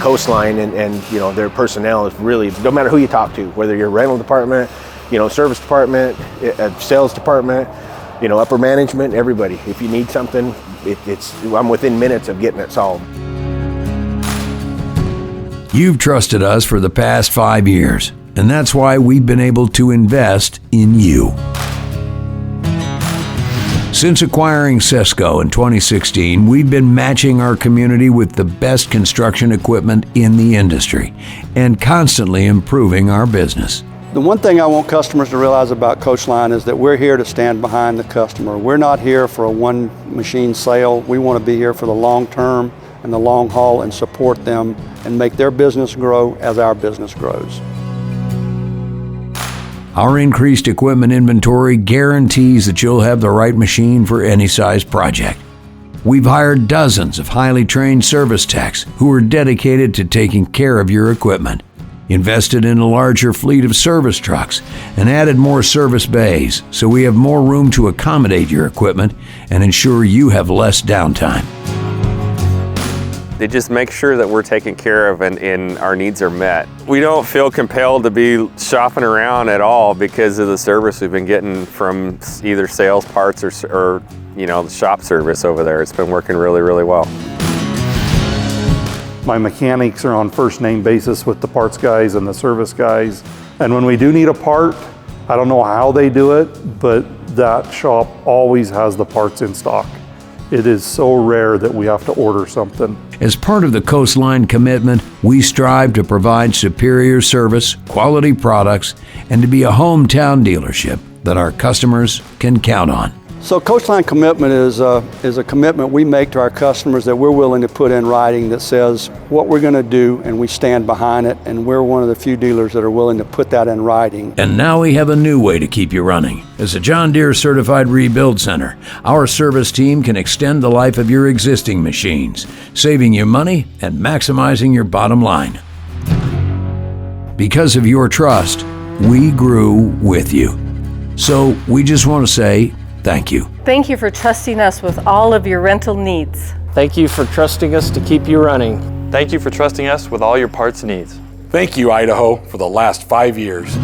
Coastline and you know, their personnel is really, no matter who you talk to, whether you're rental department, you know, service department, sales department, you know, upper management, everybody. If you need something, I'm within minutes of getting it solved. You've trusted us for the past 5 years, and that's why we've been able to invest in you. Since acquiring Sesco in 2016, we've been matching our community with the best construction equipment in the industry and constantly improving our business. The one thing I want customers to realize about Coastline is that we're here to stand behind the customer. We're not here for a one machine sale. We want to be here for the long term and the long haul and support them and make their business grow as our business grows. Our increased equipment inventory guarantees that you'll have the right machine for any size project. We've hired dozens of highly trained service techs who are dedicated to taking care of your equipment, invested in a larger fleet of service trucks, and added more service bays so we have more room to accommodate your equipment and ensure you have less downtime. They just make sure that we're taken care of and our needs are met. We don't feel compelled to be shopping around at all because of the service we've been getting from either sales, parts, or you know, the shop service over there. It's been working really, really well. My mechanics are on first name basis with the parts guys and the service guys. And when we do need a part, I don't know how they do it, but that shop always has the parts in stock. It is so rare that we have to order something. As part of the Coastline commitment, we strive to provide superior service, quality products, and to be a hometown dealership that our customers can count on. So Coastline commitment is a commitment we make to our customers that we're willing to put in writing that says what we're going to do, and we stand behind it, and we're one of the few dealers that are willing to put that in writing. And now we have a new way to keep you running. As a John Deere Certified Rebuild Center, our service team can extend the life of your existing machines, saving you money and maximizing your bottom line. Because of your trust, we grew with you. So we just want to say, thank you. Thank you for trusting us with all of your rental needs. Thank you for trusting us to keep you running. Thank you for trusting us with all your parts needs. Thank you, Idaho, for the last 5 years.